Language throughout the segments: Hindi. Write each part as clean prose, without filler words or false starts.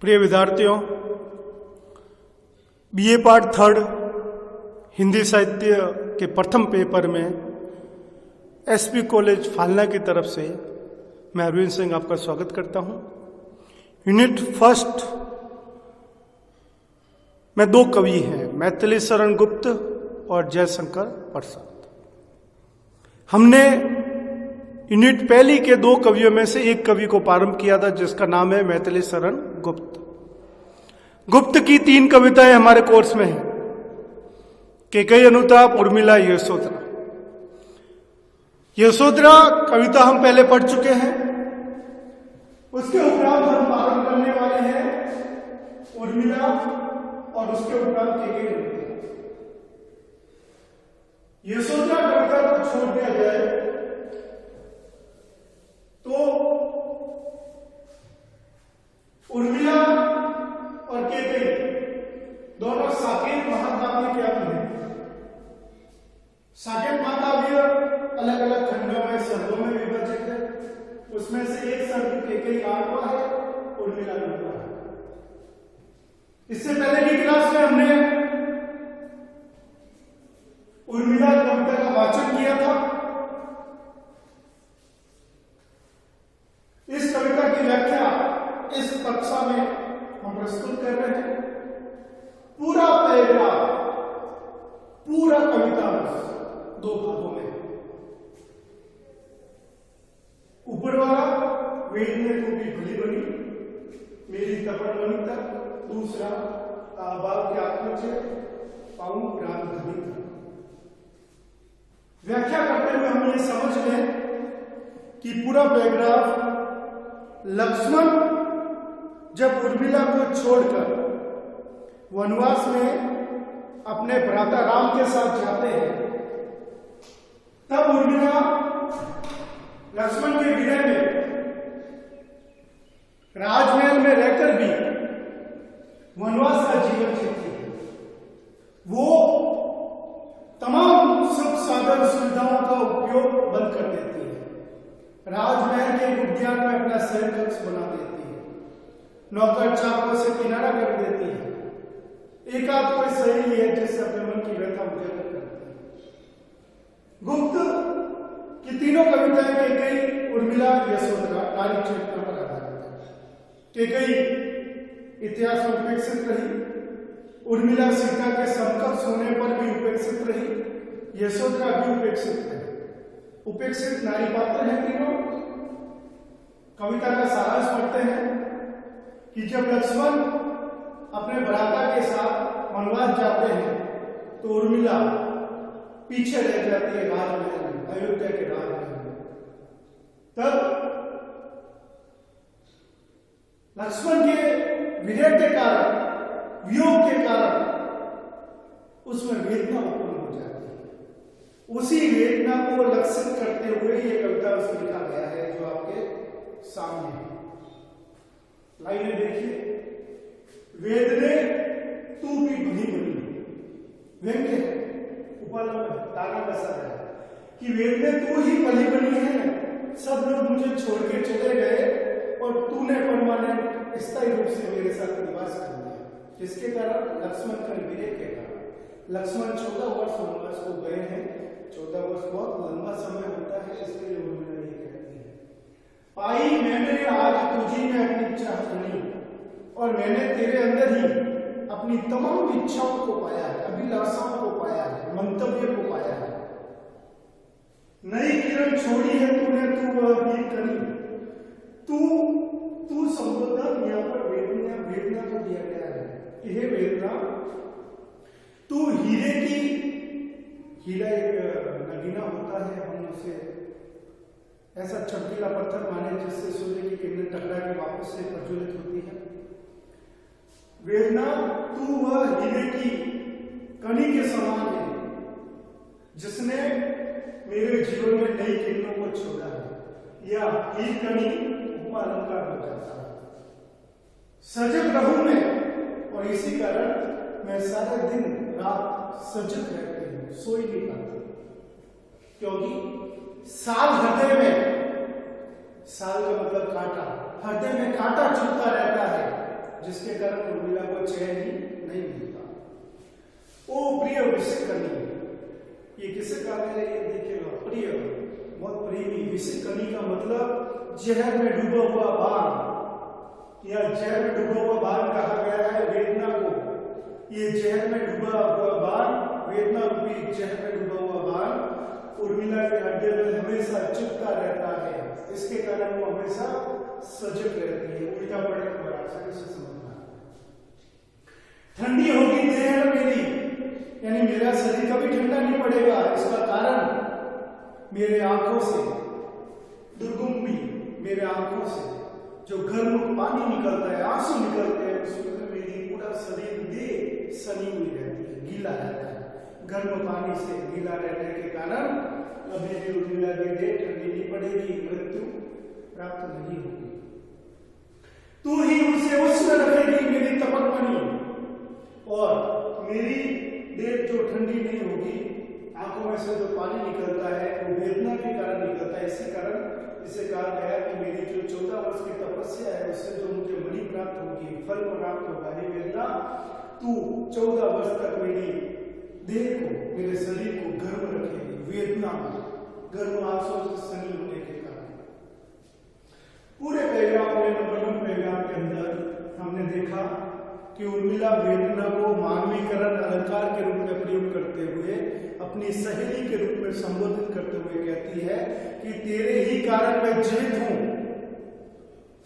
प्रिय विद्यार्थियों, बीए पार्ट थर्ड हिंदी साहित्य के प्रथम पेपर में एसपी कॉलेज फालना की तरफ से मैं अरविंद सिंह आपका स्वागत करता हूं। यूनिट फर्स्ट में दो कवि हैं, मैथिली शरण गुप्त और जयशंकर प्रसाद। हमने यूनिट पहली के दो कवियों में से एक कवि को प्रारंभ किया था जिसका नाम है मैथिली शरण गुप्त। गुप्त की 3 कविताएं हमारे कोर्स में हैं, केकई अनुताप, उर्मिला, यशोधरा। यशोधरा कविता हम पहले पढ़ चुके हैं, उसके उपरांत हम प्रारंभ करने वाले हैं उर्मिला और उसके उपरांत केकई अनुताप। यशोधरा कविता को छोड़ दिया जाए तो उर्मिला और केकई दोनों साकेत महाकाव्य के अंग हैं। साकेत महाकाव्य अलग अलग खंडों में, सर्गों में विभाजित है। उसमें से एक सर्ग केकई 8वां है, उर्मिला 9वां है। इससे पहले की क्लास में हमने उर्मिला कविता का वाचन किया था। इस कविता की व्याख्या इस कक्षा में हम प्रस्तुत कर रहे हैं। पूरा पैराग्राफ, पूरा कविता 2 भागों में। ऊपर वाला वेद में तू भी भली बनी मेरी तपन बनी तक, दूसरा बाल के आत्मचय पाऊं प्राण धनी तक। व्याख्या करते हुए हम ये समझ लें कि पूरा पैराग्राफ लक्ष्मण जब उर्मिला को छोड़कर वनवास में अपने भ्राता राम के साथ जाते हैं, तब उर्मिला लक्ष्मण के विनय में राजमहल में रहकर भी वनवास का जीवन जीती है। वो तमाम सुख साधन सुविधाओं का उपयोग बंद कर देती है। राजमहल के उद्यान में अपना शयन कक्ष बना देती है। नौकर चाकरों से किनारा कर देती है। एक आध कोई सहेली है जिससे अपने मन की व्यथा उजागर करती है। गुप्त की तीनों कविताएं केकई, उर्मिला, यशोधरा नारी चरित्र पर आधारित है। केकई इतिहास में उपेक्षित रही, उर्मिला सीता के समकक्ष होने पर भी उपेक्षित रही, यशोधरा भी उपेक्षित रही। उपेक्षित नारी पात्र है तीनों। कविता का सारांश पढ़ते हैं कि जब लक्ष्मण अपने भ्राता के साथ वनवास जाते हैं तो उर्मिला पीछे रह जाती है राजमहल में, अयोध्या के राजमहल में। तब लक्ष्मण के विरह के कारण, वियोग के कारण उसमें वेदना उत्पन्न हो जाती है। उसी वेदना को लक्षित करते हुए ये कविता उसमें लिखा गया है जो आपके सामने है। लाइनें देखिए। वेदने तू भी भली बनी, व्यंग्य है, उपलब्ध ताना बसा है कि वेदने तू ही भली बनी है। सब लोग मुझे छोड़ के चले गए और तूने परमानेंट स्थायी रूप से मेरे साथ निवास कर दिया। जिसके कारण लक्ष्मण का विरह के कारण लक्ष्मण 14 वर्ष वनवास को गए हैं। 14 वर्ष बहुत लंबा समय होता है, इसलिए उर्मिला ये कहती है, पाई मैंने आज तुझी में अपनी चाह सुनी और मैंने तेरे अंदर ही अपनी तमाम इच्छाओं को पाया है, अभिलाषाओं को पाया है, मंतव्य को पाया है। नई किरण छोड़ी है तूने, तू वह भी करी। तू संबोधन यहाँ पर वेदना को दिया गया है। यह वेदना तू हीरे की, हीरा एक नगीना होता है, हम उसे ऐसा चमकीला पत्थर माने जिससे सूर्य की किरणें टकरा के वापस से प्रज्वलित होती है। वेदना तू वह हीरे की कणी के समान है जिसने मेरे जीवन में नई किरणों को छोड़ा है। या हीर कणी उपमालंकार हो जाता है। सजग रहूं मैं, और इसी कारण मैं सारे दिन रात सजग रहती हूं, सोई नहीं पाती, क्योंकि साल हृदय में, साल का मतलब कांटा, हृदय में कांटा चुभता रहता है जिसके कारण उर्मिला को चैन ही नहीं मिलता। ओ प्रिय विषकनी, ये किसे कहा है ये देखिएगा, प्रिय बहुत प्रेमी। विषकनी का मतलब जहर में डूबा हुआ बाण या जहर में डूबा हुआ बाण कहा गया है वेदना को। ये जहर में डूबा हुआ बाण, वेदना रूपी जहर में डूबा हुआ बाण उर्मिला के हृदय में हमेशा चुपता रहता है। इसके कारण वो हमेशा सजग रहती है। उल्टा पड़े तो आसानी से समझना। ठंडी होगी देह मेरी, यानी मेरा शरीर कभी ठंडा नहीं पड़ेगा। इसका कारण मेरे आंखों से दुर्गुम्बी, मेरे आंखों से जो गर्म पानी निकलता है, आंसू निकलते हैं, उसमें मेरी पूरा शरीर देह सनी हुई रहती है, गीला रहता है। गर्म पानी से गीला रहने के कारण मेरी उर्मिला की देह ठंडी नहीं पड़ेगी, मृत्यु प्राप्त नहीं होगी। तू ही उसे उष्ण रखेगी मेरी तपकमणि, और मेरी देह जो ठंडी नहीं होगी, आंखों में से जो पानी निकलता है वो वेदना के कारण निकलता है। इसी कारण इसे कहा गया कि मेरी जो 14 वर्ष की तपस्या है उससे जो मुझे मणि प्राप्त होगी, फल प्राप्त होगा, हे वेदना तू 14 वर्ष तक मेरी देह को, मेरे शरीर को गर्म रखेगी। वेदना गर्म आंसू से सनी होने के कारण पूरे पैगाम में, नंबर 1 पैगाम के अंदर हमने देखा कि उर्मिला वेदना को मानवीकरण अलंकार के रूप में प्रयोग करते हुए अपनी सहेली के रूप में संबोधित करते हुए कहती है कि तेरे ही कारण मैं जीवित हूं,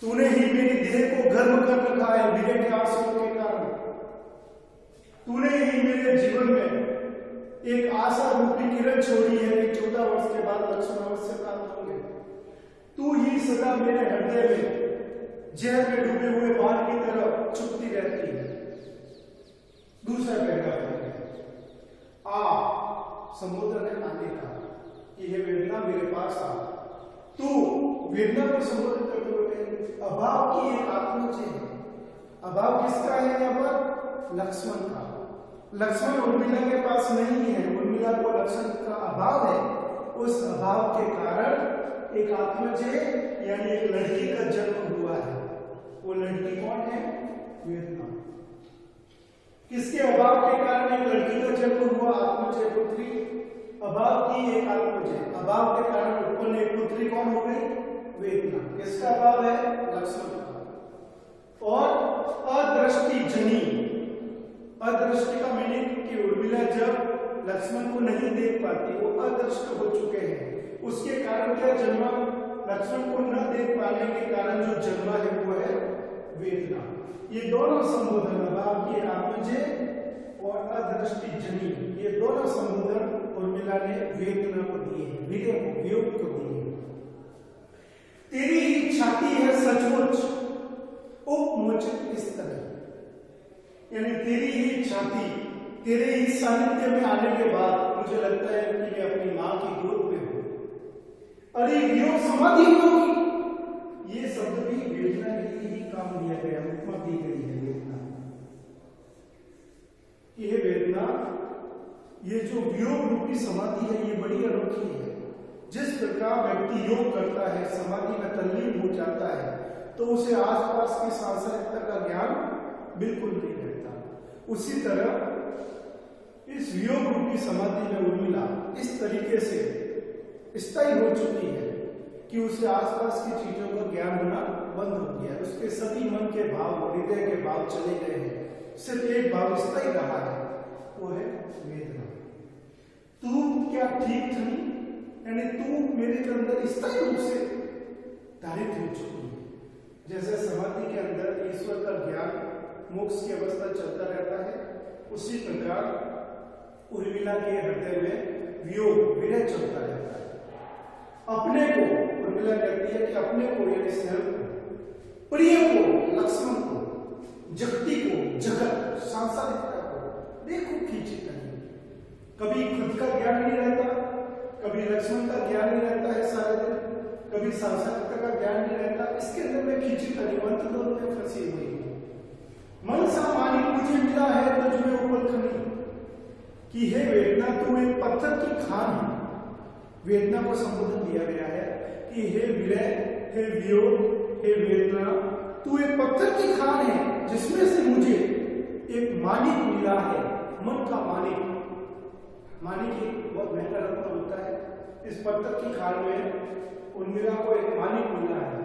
तूने ही मेरी देह को गर्म कर रखा है विरह के आंसुओं के कारण, तूने ही मेरे जीवन में एक आशा रूपी किरण छोड़ी है कि 14 वर्ष के बाद लक्ष्मण अवश्य प्राप्त होंगे। तू ही सदा मेरे हृदय में जहर में डूबे हुए बाण की तरह चुपती रहती है। दूसरा पैगाम है आ, संबोधन है आने का, कि ये वेदना मेरे पास आ। तू वेदना को संबोधित करते हुए अभाव की एक आत्मज है। अभाव किसका है यहाँ पर? लक्ष्मण का। लक्ष्मण उर्मिला के पास नहीं है, उर्मिला को लक्ष्मण का अभाव है। उस अभाव के कारण एक आत्मज है, यानी एक लड़की का जन्म हुआ है। वो लड़की कौन है? वेदना। किसके अभाव के कारण एक लड़की का जन्म हुआ? आत्मज है, पुत्री। अभाव की एक आत्मज है, अभाव के कारण उत्पन्न एक पुत्री कौन हो गई? वेदना। किसका अभाव है? लक्ष्मण का। और अदृष्टि जनी, अदृष्टि का मीनिंग कि उर्मिला जब लक्ष्मण को नहीं देख पाती, वो अदृष्ट हो चुके हैं, उसके कारण क्या जन्मा? लक्ष्मण को न देख पाने के कारण जो जन्मा है वो है वेदना। ये दोनों संबोधन अभाव की आत्मजे और अदृष्टि जनी, ये दोनों संबोधन उर्मिला ने वेदना को दिए हैं, विरह को, वियोग को दिए हैं। तेरी ही छाती है सचमुच उपमोचित स्तर, यानी तेरी ही छाती, तेरे ही सानिध्य में आने के बाद मुझे लगता है कि मैं अपनी मां की गोद में हूं। अरे वियोग समाधि होगी, ये शब्द भी वेदना के लिए ही काम दिया गया, उपमा दी गई है वेदना। ये वेदना, ये जो वियोग रूपी समाधि है, ये बड़ी अनोखी है। जिस प्रकार व्यक्ति योग करता है, समाधि में तल्लीन हो जाता है, तो उसे आसपास की सांसारिकता का ज्ञान बिल्कुल नहीं रहता। उसी तरह इस वियोग रूपी समाधि में उर्मिला इस तरीके से स्थायी हो चुकी है कि उसे आसपास की चीजों का ज्ञान होना बंद हो गया। उसके सभी मन के भाव, हृदय के भाव चले गए हैं। सिर्फ एक भाव स्थायी रहा है, वो है वेदना। तू क्या ठीक थी, यानी तू मेरे के अंदर स्थायी रूप से धारित हो चुकी है। जैसे समाधि के अंदर ईश्वर का ज्ञान, मोक्ष की अवस्था चलता रहता है, उसी प्रकार उर्मिला के हृदय में वियोग, विरह चलता रहता है। अपने को, उर्मिला कहती है कि अपने को, यानी स्वयं को, प्रिय को, लक्ष्मण को, जगती को, जगत, सांसारिकता को देखो खींची नहीं। कभी खुद का ज्ञान नहीं रहता, कभी लक्ष्मण का ज्ञान नहीं रहता है सारे दिन, कभी सांसारिकता का ज्ञान नहीं रहता। इसके अंदर में खींची तनी मंत्र दोनों में फंसी हुई है। मन सा मानी मुझे मिला है तुझ में ऊपर खनी, कि हे वेदना तू एक पत्थर की खान है। वेदना को संबोधन दिया गया है कि हे विरह, हे वियोग, हे वेदना, तू एक पत्थर की खान है जिसमें मानिक मिला है, मन का मानिक। मानिक एक बहुत महंगा रत्न होता है। इस पत्थर की खान में उर्मिला को एक मानिक मिला है।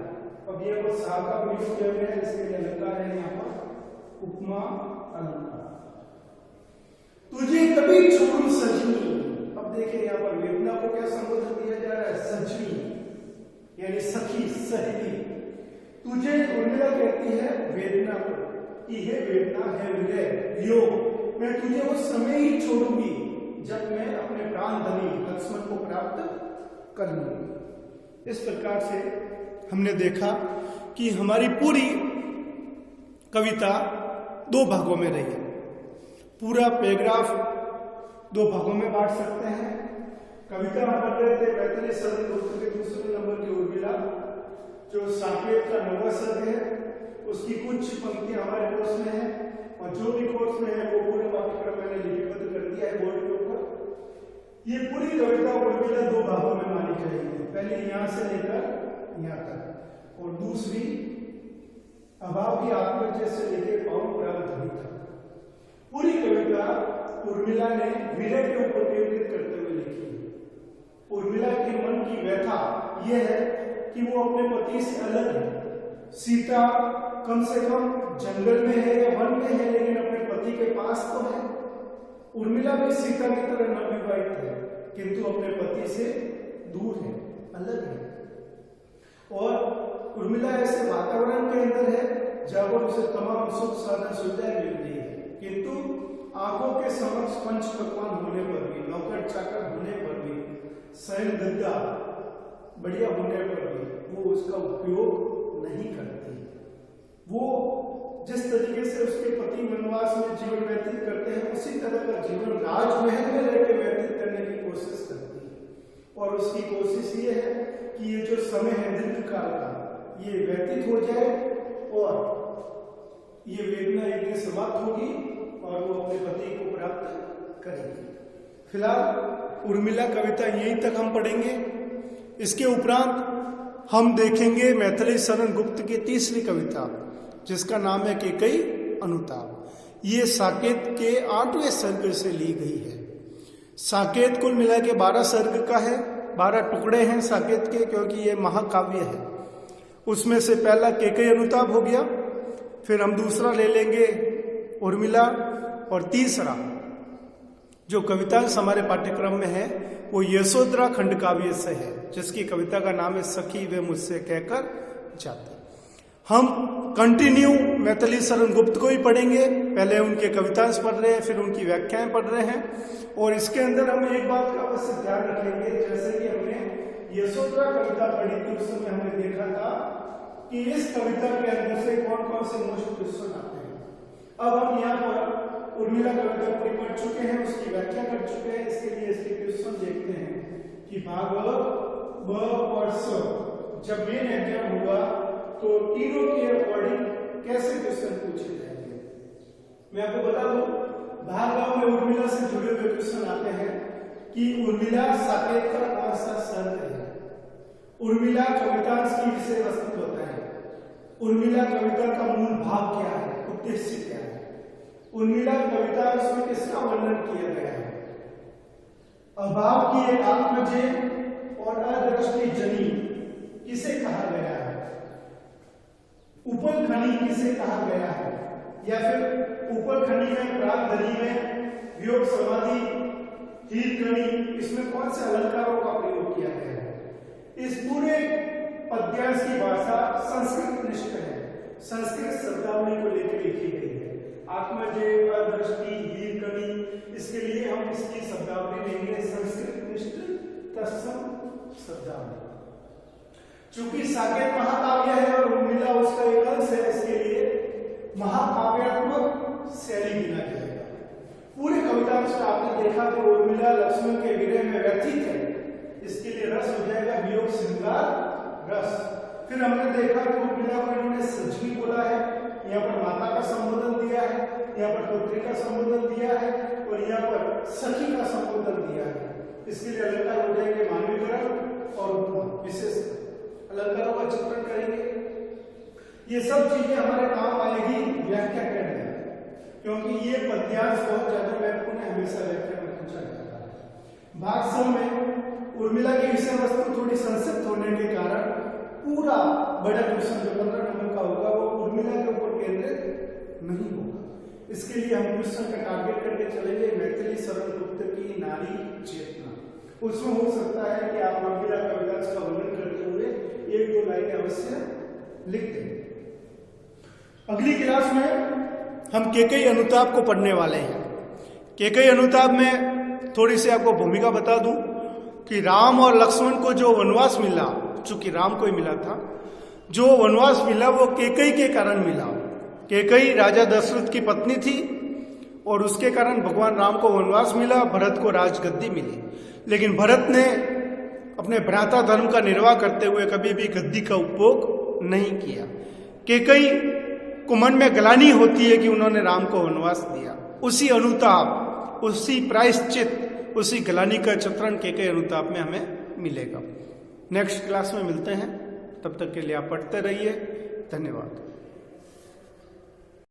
अब ये वो सा का प्रयोग किया गया है, इसके लिए अलंकार है यहाँ पर उपमा अलंकार। तुझे कभी छोड़ू सजनी। अब देखिए यहाँ पर वेदना को क्या संबोधन दिया जा रहा है, सजनी यानी सखी, सहेली। तुझे उर्मिला कहती है वेदना को कि हे वेदना, है विलय, वियोग, मैं तुझे उस समय ही छोड़ूंगी जब मैं अपने प्राण धनी लक्ष्मण को प्राप्त कर लूंगी। इस प्रकार से हमने देखा कि हमारी पूरी कविता दो भागों में रही है। पूरा पैराग्राफ दो भागों में बांट सकते हैं। कविता हम पढ़ रहे थे मैथिली शरण गुप्त के दूसरे नंबर की उर्मिला, जो साकेत का 9वां सर्ग है, उसकी कुछ पंक्तियां हमारे कोर्स में है और जो भी कोर्स में है वो पूरे पाठ्यक्रम मैंने लिपिबद्ध कर दिया है बोर्ड के ऊपर। ये पूरी कविता उर्मिला दो भागों में मानी जाएगी, पहले यहां से लेकर यहां तक और दूसरी अभाव की आत्महत्या से लेकर पावन प्राण धनी तक। पूरी कविता उर्मिला ने विरह के ऊपर केंद्रित करते हुए लिखी है। उर्मिला के मन की व्यथा यह है कि वो अपने पति से अलग है। सीता कम से कम जंगल में है या वन में है, लेकिन अपने पति के पास तो है। उर्मिला भी सीता की तरह नवविवाहित है, किंतु अपने पति से दूर है, अलग है। और उर्मिला ऐसे वातावरण के अंदर है जहां पर उसे तमाम सुख साधन सुविधाएं मिल रही है, किंतु आंखों के समक्ष पंच पकवान होने पर भी, नौकर चाकर होने पर भी, शयन गद्दा बढ़िया होने पर भी वो उसका उपयोग नहीं करती। वो जिस तरीके से उसके पति वनवास में जीवन व्यतीत करते हैं, उसी तरह का जीवन राजमहल में रहकर व्यतीत करने की कोशिश करती है। और उसकी कोशिश ये है कि ये जो समय है दीर्घकाल का, ये व्यतीत हो जाए और ये वेदना एक दिन समाप्त होगी और वो अपने पति को प्राप्त करेगी। फिलहाल उर्मिला कविता यहीं तक हम पढ़ेंगे। इसके उपरांत हम देखेंगे मैथिली शरण गुप्त की तीसरी कविता, जिसका नाम है केकई अनुताप। ये साकेत के 8वें सर्ग से ली गई है। साकेत कुल मिला के 12 सर्ग का है, 12 टुकड़े हैं साकेत के, क्योंकि ये महाकाव्य है। उसमें से पहला केकई अनुताप हो गया, फिर हम दूसरा ले लेंगे उर्मिला, और तीसरा जो कवितांश हमारे पाठ्यक्रम में है वो यशोधरा खंड काव्य से है, जिसकी कविता का नाम है सखी वे मुझसे कहकर जाती। हम कंटिन्यू मैथिली शरण गुप्त को ही पढ़ेंगे। पहले उनके कवितांश पढ़ रहे हैं, फिर उनकी व्याख्याएं पढ़ रहे हैं, और इसके अंदर हम एक बात का अवश्य ध्यान रखेंगे। जैसे कि हमने यशोधरा कविता पढ़ी थी, उस समय हमने देखा था कि इस कविता के अंदर से कौन कौन से मोस्ट क्वेश्चन आते हैं। अब हम यहाँ पर उर्मिला कविता पूरी पढ़ चुके हैं, उसकी व्याख्या कर चुके हैं। इसके लिए इसके क्वेश्चन देखते हैं कि भाग ब और स जब मेन एग्जाम होगा तो तीनों के अकॉर्डिंग कैसे क्वेश्चन पूछे जाएंगे। मैं आपको बता दूं, भाग ब में उर्मिला से जुड़े हुए क्वेश्चन आते हैं कि उर्मिला साकेत का कौन सा सर्ग है, उर्मिला कवितांश की विषय वस्तु होता है, उर्मिला कविता का मूल भाव क्या है, उद्देश्य क्या है, उर्मिला कविता में किसका वर्णन किया गया है, अभाव की एक आत्मजे और अदृष्टि जनी किसे कहा गया है, उपल खनी किसे कहा गया है, या फिर उपल खनी में, प्राग धनी में, वियोग समाधि, हीर खनी, इसमें कौन से अलंकारों का प्रयोग किया गया है। इस पूरे पद्यांश की भाषा संस्कृत निष्ठ है, संस्कृत शब्दावली को लेकर लिखी गई है। आत्मजय, अदृष्टि, हीर खनी, इसके लिए हम इसकी शब्दावली लेंगे संस्कृत निष्ठ तत्सम शब्दावली। चूंकि साकेत महाकाव्य है और उर्मिला उसका एक अंश है, इसके लिए महाकाव्यात्मक शैली गिना जाएगा। पूरे कवितांश का आपने देखा कि उर्मिला लक्ष्मण के विरह में व्यथित है, इसके लिए रस हो जाएगा वियोग श्रृंगार रस। फिर हमने देखा कि उर्मिला को इन्होंने सजनी बोला है, यहाँ पर माता का संबोधन दिया है, यहाँ पर पुत्री का संबोधन दिया है, और यहाँ पर सखी का संबोधन दिया है। इसके लिए अलंकार हो जाएंगे मानवीकरण और उपमा, विशेष अलंकारों का चित्रण करेंगे। ये सब चीजें हमारे काम आएगी व्याख्या करने। क्योंकि ये पद्यांश बहुत ज्यादा महत्वपूर्ण है, हमेशा व्याख्या में पूछा जाता है। भाग 100 में उर्मिला की विषय वस्तु थोड़ी संक्षिप्त होने के कारण पूरा बड़ा क्वेश्चन जो 15 नंबर का होगा वो उर्मिला के ऊपर केंद्रित नहीं होगा। इसके लिए हम क्वेश्चन का टारगेट करके चलेंगे मैथिली शरण गुप्त की नारी चेतना। उसमें हो सकता है कि आप उर्मिला कविराज का वर्णन करते हुए 1-2 लाइनें अवश्य लिख दें। अगली क्लास में हम केकई अनुताप को पढ़ने वाले हैं। केकई अनुताप में थोड़ी सी आपको भूमिका बता दूं कि राम और लक्ष्मण को जो वनवास मिला, चूंकि राम को ही मिला था, जो वनवास मिला वो केकई के कारण मिला। केकई राजा दशरथ की पत्नी थी और उसके कारण भगवान राम को वनवास मिला, भरत को राजगद्दी मिली। लेकिन भरत ने अपने भ्राता धर्म का निर्वाह करते हुए कभी भी गद्दी का उपभोग नहीं किया। केकई को मन में ग्लानि होती है कि उन्होंने राम को वनवास दिया। उसी अनुताप, उसी प्रायश्चित, उसी ग्लानि का चित्रण केकई अनुताप में हमें मिलेगा। नेक्स्ट क्लास में मिलते हैं, तब तक के लिए आप पढ़ते रहिए। धन्यवाद।